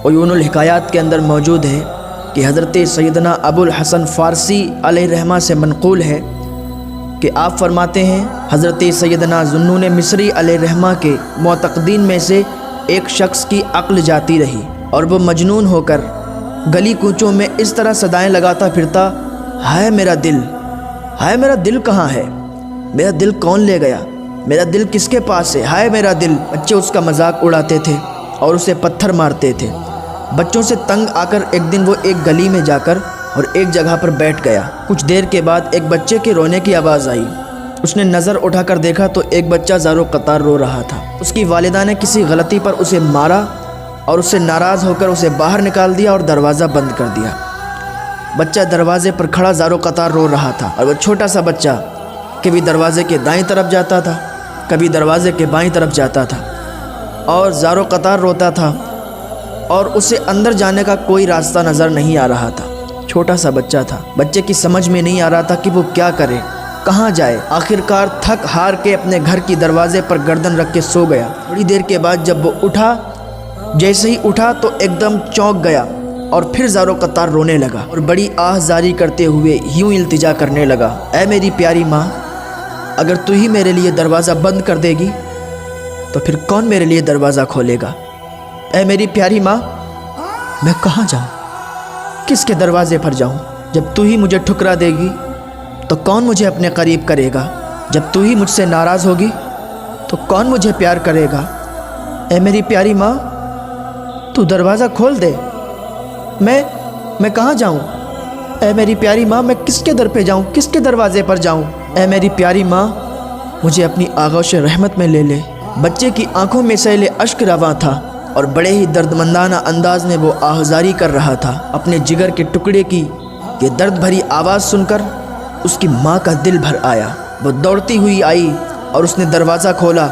عیون الحکایات کے اندر موجود ہے کہ حضرت سیدنا ابو الحسن فارسی علیہ رحمہ سے منقول ہے کہ آپ فرماتے ہیں حضرت سیدنا ذوالنون مصری علیہ رحمہ کے معتقدین میں سے ایک شخص کی عقل جاتی رہی اور وہ مجنون ہو کر گلی کوچوں میں اس طرح صدائیں لگاتا پھرتا، ہائے میرا دل، ہائے میرا دل کہاں ہے، میرا دل کون لے گیا، میرا دل کس کے پاس ہے، ہائے میرا دل۔ بچے اس کا مذاق اڑاتے تھے اور اسے پتھر مارتے تھے۔ بچوں سے تنگ آ کر ایک دن وہ ایک گلی میں جا کر اور ایک جگہ پر بیٹھ گیا۔ کچھ دیر کے بعد ایک بچے کے رونے کی آواز آئی۔ اس نے نظر اٹھا کر دیکھا تو ایک بچہ زار و قطار رو رہا تھا۔ اس کی والدہ نے کسی غلطی پر اسے مارا اور اس سے ناراض ہو کر اسے باہر نکال دیا اور دروازہ بند کر دیا۔ بچہ دروازے پر کھڑا زار و قطار رو رہا تھا اور وہ چھوٹا سا بچہ کبھی دروازے کے دائیں طرف جاتا تھا، کبھی دروازے کے بائیں طرف جاتا تھا اور زار و قطار روتا تھا اور اسے اندر جانے کا کوئی راستہ نظر نہیں آ رہا تھا۔ چھوٹا سا بچہ تھا، بچے کی سمجھ میں نہیں آ رہا تھا کہ وہ کیا کرے، کہاں جائے۔ آخرکار تھک ہار کے اپنے گھر کی دروازے پر گردن رکھ کے سو گیا۔ تھوڑی دیر کے بعد جب وہ اٹھا، جیسے ہی اٹھا تو ایک دم چونک گیا اور پھر زار و قطار رونے لگا اور بڑی آہ زاری کرتے ہوئے یوں التجا کرنے لگا، اے میری پیاری ماں، اگر تو ہی میرے لیے دروازہ بند کر دے گی تو پھر کون میرے لیے دروازہ کھولے گا؟ اے میری پیاری ماں، میں کہاں جاؤں، کس کے دروازے پر جاؤں؟ جب تو ہی مجھے ٹھکرا دے گی تو کون مجھے اپنے قریب کرے گا؟ جب تو ہی مجھ سے ناراض ہوگی تو کون مجھے پیار کرے گا؟ اے میری پیاری ماں، تو دروازہ کھول دے، میں کہاں جاؤں؟ اے میری پیاری ماں، میں کس کے در پہ جاؤں، کس کے دروازے پر جاؤں؟ اے میری پیاری ماں، مجھے اپنی آغوش رحمت میں لے لے۔ بچے کی آنکھوں میں سیل اشک رواں تھا اور بڑے ہی دردمندانہ انداز میں وہ آہذاری کر رہا تھا۔ اپنے جگر کے ٹکڑے کی یہ درد بھری آواز سن کر اس کی ماں کا دل بھر آیا۔ وہ دوڑتی ہوئی آئی اور اس نے دروازہ کھولا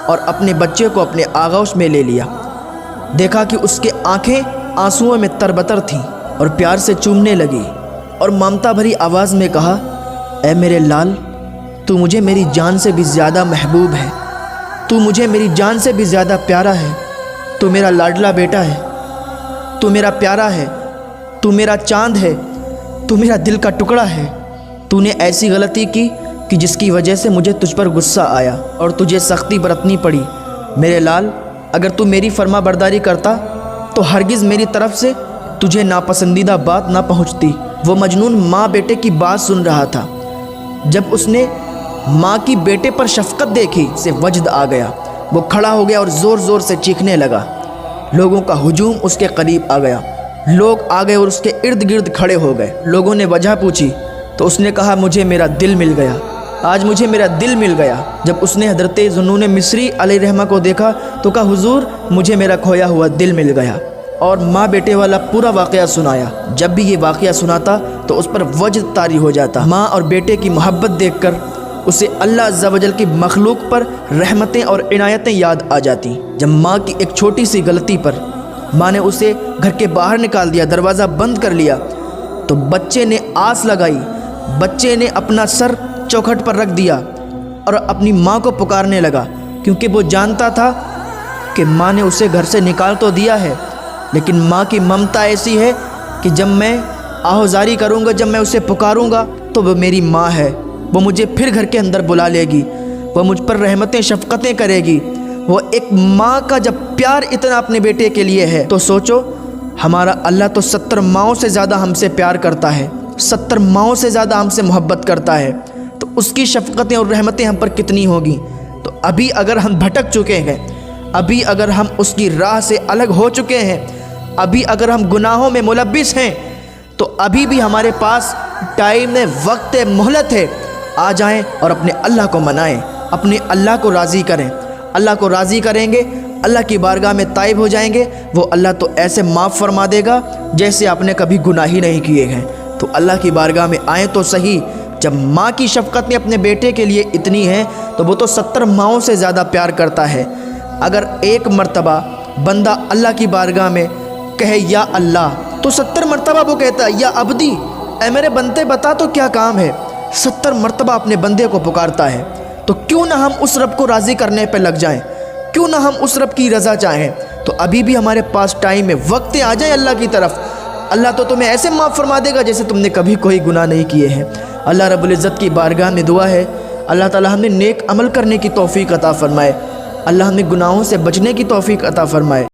اور اپنے بچے کو اپنے آغوش میں لے لیا۔ دیکھا کہ اس کے آنکھیں آنسوؤں میں تربتر تھیں اور پیار سے چومنے لگی اور ممتا بھری آواز میں کہا، اے میرے لال، تو مجھے میری جان سے بھی زیادہ محبوب ہے، تو مجھے میری جان سے بھی زیادہ پیارا ہے، تو میرا لاڈلا بیٹا ہے، تو میرا پیارا ہے، تو میرا چاند ہے، تو میرا دل کا ٹکڑا ہے۔ تو نے ایسی غلطی کی کہ جس کی وجہ سے مجھے تجھ پر غصہ آیا اور تجھے سختی برتنی پڑی۔ میرے لال، اگر تو میری فرما برداری کرتا تو ہرگز میری طرف سے تجھے ناپسندیدہ بات نہ پہنچتی۔ وہ مجنون ماں بیٹے کی بات سن رہا تھا۔ جب اس نے ماں کی بیٹے پر شفقت دیکھی اسے وجد آ گیا۔ وہ کھڑا ہو گیا اور زور زور سے چیخنے لگا۔ لوگوں کا ہجوم اس کے قریب آ گیا، لوگ آ گئے اور اس کے ارد گرد کھڑے ہو گئے۔ لوگوں نے وجہ پوچھی تو اس نے کہا، مجھے میرا دل مل گیا، آج مجھے میرا دل مل گیا۔ جب اس نے حضرت ذوالنون مصری علیہ رحمہ کو دیکھا تو کہا، حضور، مجھے میرا کھویا ہوا دل مل گیا، اور ماں بیٹے والا پورا واقعہ سنایا۔ جب بھی یہ واقعہ سناتا تو اس پر وجد طاری ہو جاتا۔ ماں اور بیٹے کی محبت دیکھ کر اسے اللہ عز و جل کی مخلوق پر رحمتیں اور عنایتیں یاد آ جاتی۔ جب ماں کی ایک چھوٹی سی غلطی پر ماں نے اسے گھر کے باہر نکال دیا، دروازہ بند کر لیا، تو بچے نے آس لگائی، بچے نے اپنا سر چوکھٹ پر رکھ دیا اور اپنی ماں کو پکارنے لگا، کیونکہ وہ جانتا تھا کہ ماں نے اسے گھر سے نکال تو دیا ہے، لیکن ماں کی ممتا ایسی ہے کہ جب میں آہوزاری کروں گا، جب میں اسے پکاروں گا تو وہ میری ماں ہے، وہ مجھے پھر گھر کے اندر بلا لے گی، وہ مجھ پر رحمتیں شفقتیں کرے گی۔ وہ ایک ماں کا جب پیار اتنا اپنے بیٹے کے لیے ہے تو سوچو، ہمارا اللہ تو 70 ماؤں سے زیادہ ہم سے پیار کرتا ہے، 70 ماؤں سے زیادہ ہم سے محبت کرتا ہے، تو اس کی شفقتیں اور رحمتیں ہم پر کتنی ہوگی۔ تو ابھی اگر ہم بھٹک چکے ہیں، ابھی اگر ہم اس کی راہ سے الگ ہو چکے ہیں، ابھی اگر ہم گناہوں میں ملبس ہیں، تو ابھی بھی ہمارے پاس ٹائم ہے، وقت ہے، مہلت ہے۔ آ جائیں اور اپنے اللہ کو منائیں، اپنے اللہ کو راضی کریں۔ اللہ کو راضی کریں گے، اللہ کی بارگاہ میں تائب ہو جائیں گے، وہ اللہ تو ایسے معاف فرما دے گا جیسے آپ نے کبھی گناہ ہی نہیں کیے ہیں۔ تو اللہ کی بارگاہ میں آئیں تو صحیح۔ جب ماں کی شفقتیں اپنے بیٹے کے لیے اتنی ہیں تو وہ تو 70 ماؤں سے زیادہ پیار کرتا ہے۔ اگر ایک مرتبہ بندہ اللہ کی بارگاہ میں کہے یا اللہ، تو 70 مرتبہ وہ کہتا ہے یا عبدی، اے میرے بندے بتا تو کیا کام ہے۔ 70 مرتبہ اپنے بندے کو پکارتا ہے۔ تو کیوں نہ ہم اس رب کو راضی کرنے پہ لگ جائیں، کیوں نہ ہم اس رب کی رضا چاہیں، تو ابھی بھی ہمارے پاس ٹائم ہے، وقت آ جائے اللہ کی طرف، اللہ تو تمہیں ایسے معاف فرما دے گا جیسے تم نے کبھی کوئی گناہ نہیں کیے ہیں۔ اللہ رب العزت کی بارگاہ میں دعا ہے اللہ تعالی ہمیں نیک عمل کرنے کی توفیق عطا فرمائے، اللہ ہمیں گناہوں سے بچنے کی توفیق عطا فرمائے۔